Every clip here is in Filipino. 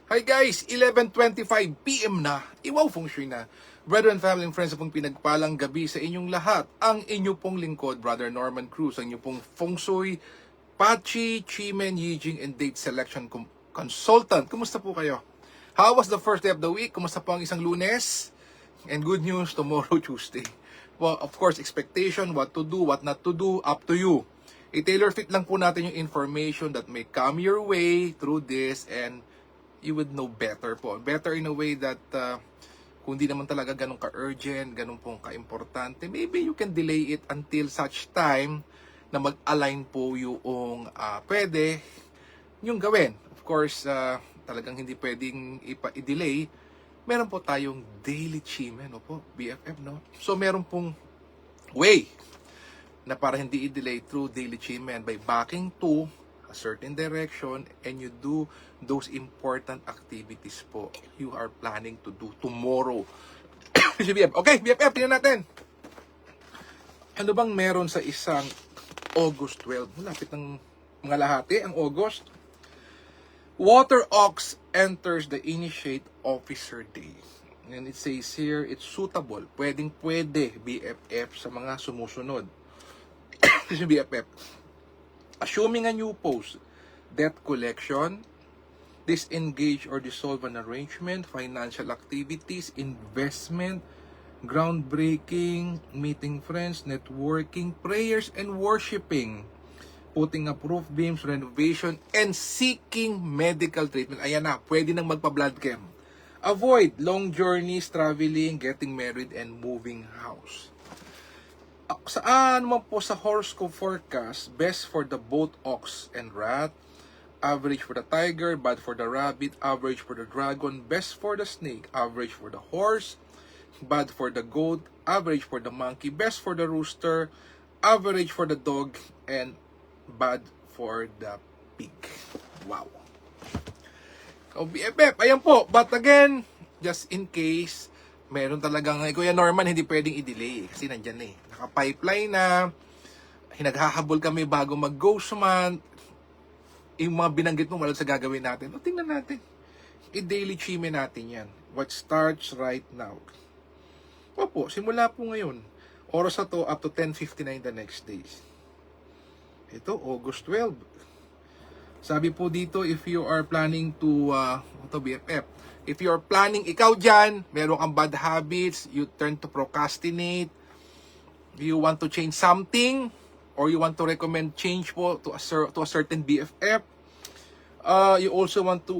Hi guys, 11:25 PM na. Iwaw feng shui na. Brethren, family and friends, pong pinagpalang gabi sa inyong lahat. Ang inyo pong lingkod, Brother Norman Cruz, ang inyo pong feng shui, Pachi, Chimen, Yijing, and date selection consultant. Kumusta po kayo? How was the first day of the week? Kumusta po ang isang Lunes? And good news, tomorrow Tuesday. Well, of course, expectation, what to do, what not to do, up to you. I-tailor fit lang po natin yung information that may come your way through this, and you would know better po. Better in a way that kung di naman talaga ganun ka-urgent, ganun pong ka-importante, maybe you can delay it until such time na mag-align po yung pwede yung gawin. Of course, talagang hindi pwedeng i-delay. Meron po tayong daily chimen, no po, BFF, no? So, meron pong way na para hindi i-delay through daily chimen by backing to a certain direction, and you do those important activities po you are planning to do tomorrow. Okay, BFF, tingnan natin. Ano bang meron sa isang August 12? Malapit ng mga lahati, ang August. Water Ox enters the Initiate Officer Day. And it says here, it's suitable. Pwedeng-pwede, BFF, sa mga sumusunod. BFF. Assuming a new post, debt collection, disengage or dissolve an arrangement, financial activities, investment, groundbreaking, meeting friends, networking, prayers, and worshiping, putting up roof beams, renovation, and seeking medical treatment. Ayan na, pwede nang magpa-blood chem. Avoid long journeys, traveling, getting married, and moving house. Saan naman po sa horoscope forecast, best for the both ox and rat, average for the tiger, bad for the rabbit, average for the dragon, best for the snake, average for the horse, bad for the goat, average for the monkey, best for the rooster, average for the dog, and bad for the pig. Wow. So, BFF, ayan po. But again, just in case, meron talagang, Kuya Norman, hindi pwedeng i-delay. Kasi nandyan eh. Naka-pipeline na. Hinaghahabol kami bago mag-ghost month. Yung mga binanggit mo, wala sa gagawin natin. O, tingnan natin. I-daily chime natin yan. What starts right now. Opo, simula po ngayon. Oras na to up to 10:59 the next days. Ito, August 12. Sabi po dito, if you are planning to, ito BFF, if you are planning, ikaw dyan, meron kang bad habits, you turn to procrastinate, you want to change something, or you want to recommend change po to a certain BFF, you also want to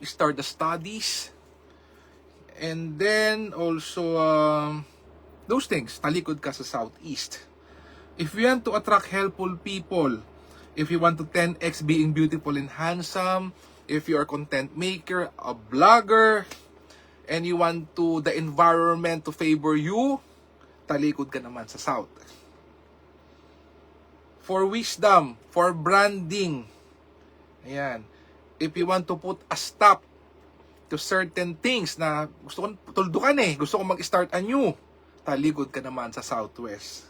start the studies, and then also, those things, talikod ka sa southeast. If you want to attract helpful people, if you want to 10x being beautiful and handsome, if you are content maker, a blogger, and you want to the environment to favor you, talikod ka naman sa south. For wisdom, for branding, ayan. If you want to put a stop to certain things na gusto kong tuldukan gusto kong mag-start anew, talikod ka naman sa southwest.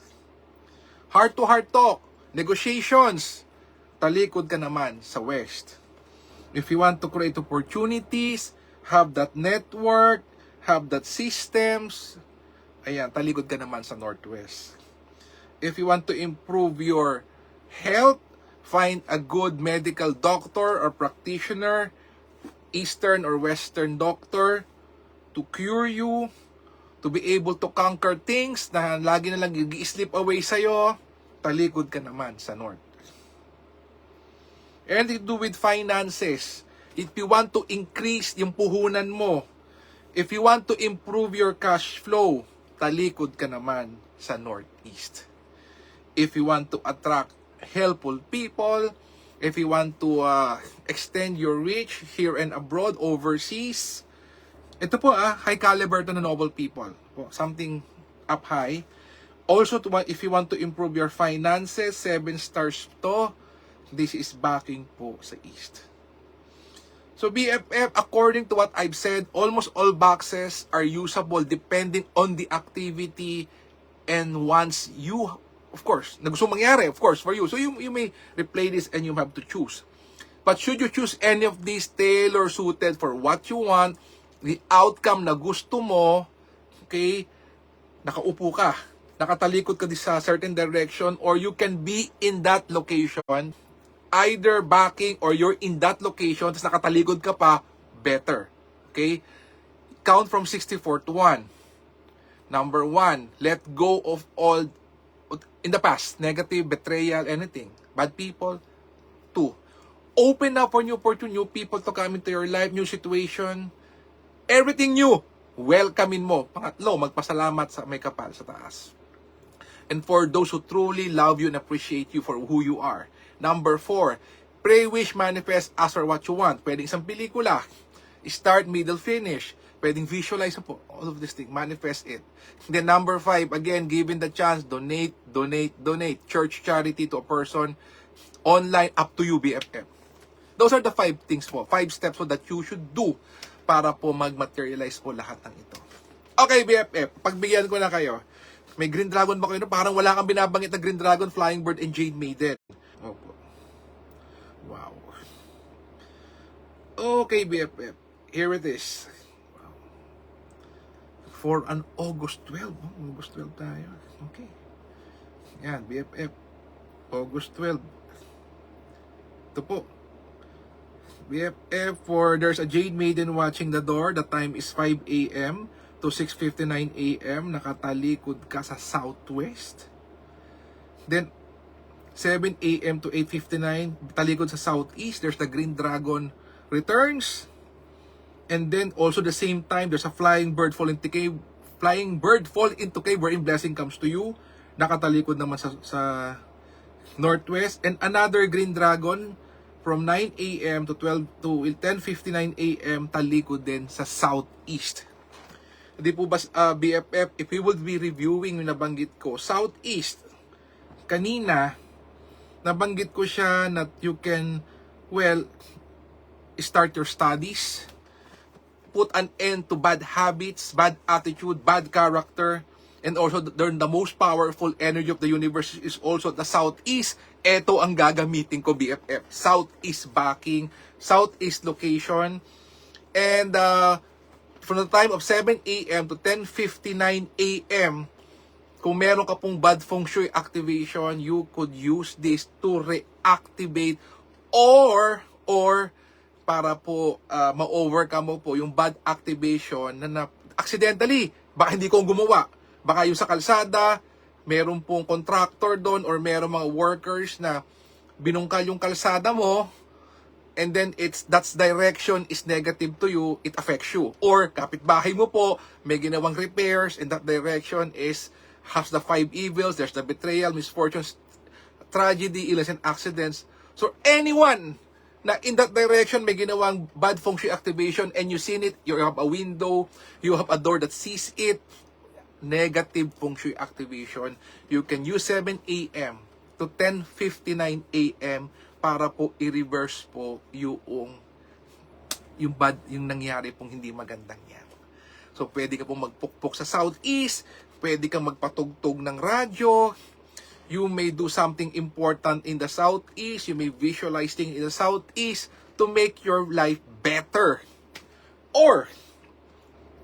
Heart-to-heart talk, negotiations, talikod ka naman sa west. If you want to create opportunities, have that network, have that systems, ayan, talikod ka naman sa northwest. If you want to improve your health, find a good medical doctor or practitioner, eastern or western doctor, to cure you, to be able to conquer things na lagi na lang i-slip away sa'yo, talikod ka naman sa north. Anything to do with finances. If you want to increase yung puhunan mo, if you want to improve your cash flow, talikod ka naman sa northeast. If you want to attract helpful people, if you want to extend your reach here and abroad, overseas, ito po high caliber to na noble people. Something up high. Also, if you want to improve your finances, 7 stars to. This is backing po sa east. So BFF, according to what I've said, almost all boxes are usable depending on the activity and once you, of course, na gusto mangyari, of course, for you. So you may replay this and you have to choose. But should you choose any of these tailor-suited for what you want, the outcome na gusto mo, okay, nakaupo ka, nakatalikod ka sa certain direction, or you can be in that location, either backing or you're in that location, tapos nakatalikod ka pa, better. Okay? Count from 64 to 1. Number 1, let go of all in the past, negative, betrayal, anything, bad people. 2, open up for new people to come into your life, new situation, everything new, welcomein mo. Pangatlo, magpasalamat sa may kapal sa taas. And for those who truly love you and appreciate you for who you are. Number 4, pray, wish, manifest, ask for what you want. Pwedeng isang pelikula, start, middle, finish. Pwedeng visualize po all of this thing, manifest it. Then number 5, again, given the chance, donate. Church charity to a person, online, up to you, BFF. Those are the 5 things po, 5 steps po that you should do para po mag-materialize po lahat ng ito. Okay, BFF, pagbigyan ko na kayo. May Green Dragon ba kayo? Parang wala kang binabanggit na Green Dragon, Flying Bird, and Jade Maiden. Opo. Wow. Okay, BFF. Here it is. Wow. For an August 12. August 12 tayo. Okay. Yan, BFF. August 12. Ito po. BFF, for there's a Jade Maiden watching the door. The time is 5 a.m. to 6:59 a.m. Nakatalikod ka sa southwest. Then 7 a.m. to 8:59 talikod sa southeast. There's the Green Dragon returns. And then also the same time there's a Flying Bird fall into cave. Flying Bird fall into cave wherein blessing comes to you. Nakatalikod naman sa northwest. And another Green Dragon from 9 a.m. to 10:59 a.m. talikod din sa southeast. Hindi po ba, BFF, if we would be reviewing yung nabanggit ko, southeast, kanina, nabanggit ko siya that you can, well, start your studies, put an end to bad habits, bad attitude, bad character, and also the most powerful energy of the universe is also the southeast. Ito ang gagamitin ko, BFF. Southeast backing, southeast location, and from the time of 7 a.m. to 10:59 a.m., kung meron ka pong bad feng shui activation, you could use this to reactivate or para po ma-overcome mo po yung bad activation na accidentally, baka hindi ko gumawa. Baka yung sa kalsada, meron pong contractor doon or meron mga workers na binungkal yung kalsada mo, and then that's direction is negative to you, it affects you. Or kapitbahay mo po, may ginawang repairs, and that direction has the 5 evils. There's the betrayal, misfortunes, tragedy, illness, and accidents. So anyone na in that direction may ginawang bad feng shui activation and you seen it, you have a window, you have a door that sees it, negative feng shui activation, you can use 7 a.m. to 10:59 a.m. para po i-reverse po yung nangyari pong hindi magandang yan. So pwede ka pong magpukpok sa southeast, pwede kang magpatugtog ng radyo, you may do something important in the southeast, you may visualize things in the southeast to make your life better. Or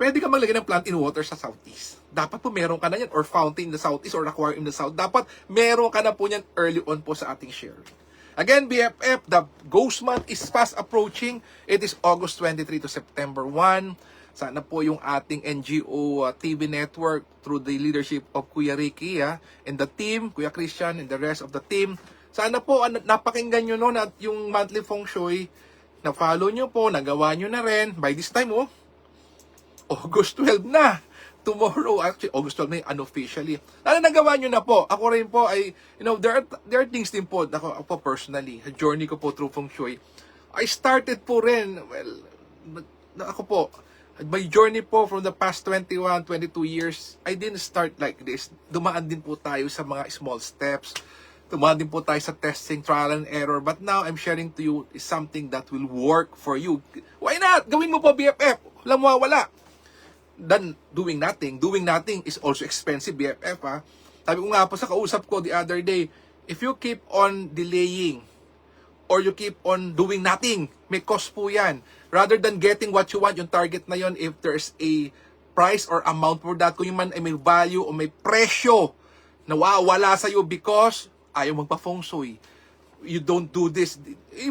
pwede ka maglagay ng plant in water sa southeast. Dapat po meron ka na yan, or fountain in the southeast, or aquarium in the south. Dapat meron ka na po yan early on po sa ating sharing. Again, BFF, the Ghost Month is fast approaching. It is August 23 to September 1. Sana po yung ating NGO TV network through the leadership of Kuya Ricky and the team, Kuya Christian and the rest of the team. Sana po napakinggan nyo no, at yung monthly feng shui, na-follow nyo po, nagawa nyo na rin. By this time, August 12 na. Tomorrow, actually, August 12 na yung unofficially. Nagawa nyo na po. Ako rin po ay, there are things din po, ako personally, journey ko po through feng shui. I started po rin, ako po, my journey po from the past 21, 22 years, I didn't start like this. Dumaan din po tayo sa mga small steps. Dumaan din po tayo sa testing, trial and error. But now, I'm sharing to you is something that will work for you. Why not? Gawin mo po, BFF. Walang mawawala. Then, doing nothing is also expensive, BFF. Sabi ko nga po sa kausap ko the other day, if you keep on delaying or you keep on doing nothing. May cost po yan. Rather than getting what you want, yung target na yon, if there's a price or amount for that, kung yung man ay may value o may presyo na wala sa'yo because ayaw magpa-feng shui, you don't do this,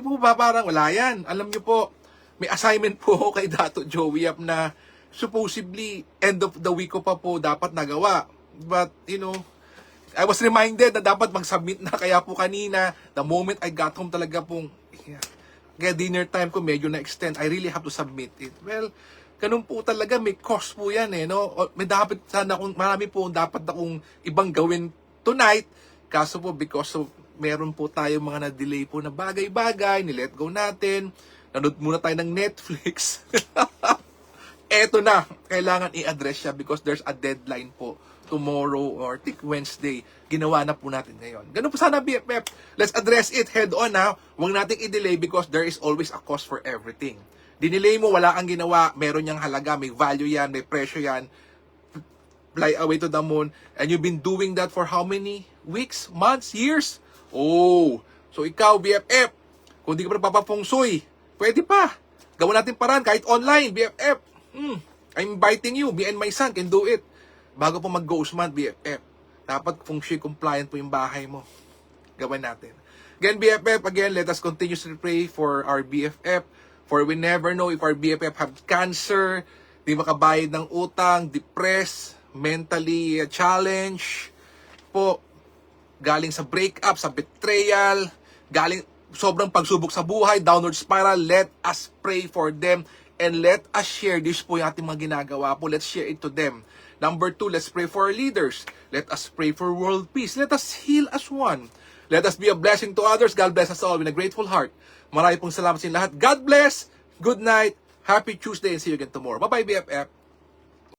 po ba parang wala yan. Alam nyo po, may assignment po ako kay Dato Joey Yap na supposedly end of the week ko pa po dapat nagawa. But, I was reminded na dapat mag-submit na, kaya po kanina, the moment I got home talaga pong, kaya dinner time ko medyo na-extend, I really have to submit it. Well, ganun po talaga, may cost po yan no? May dapat sana marami po dapat akong ibang gawin tonight, kaso po because of, meron po tayo mga na-delay po na bagay-bagay, ni-let go natin, nanood muna tayo ng Netflix. Eto na, kailangan i-address siya because there's a deadline po tomorrow or Wednesday. Ginawa na po natin ngayon. Ganun po sana BFF. Let's address it head on ha. Huwag nating i-delay because there is always a cost for everything. Dinelay mo, wala kang ginawa, meron niyang halaga, may value yan, may presyo yan. Fly away to the moon. And you've been doing that for how many weeks, months, years? Oh, so ikaw BFF, kung di ka pa nagpapafeng shui, pwede pa. Gawin natin paraan kahit online, BFF. I'm inviting you, me and my son can do it. Bago po mag-ghost month, BFF, dapat feng shui compliant po yung bahay mo. Gawin natin. Again, BFF, let us continuously pray for our BFF, for we never know if our BFF have cancer, di makabayad ng utang, depressed, mentally challenged, po, galing sa breakup, sa betrayal, galing sobrang pagsubok sa buhay, downward spiral. Let us pray for them and let us share this po yung ating mga ginagawa po. Let's share it to them. Number 2, let's pray for our leaders. Let us pray for world peace. Let us heal as one. Let us be a blessing to others. God bless us all with a grateful heart. Marami pong salamat sa inyo lahat. God bless. Good night. Happy Tuesday and see you again tomorrow. Bye-bye, BFF.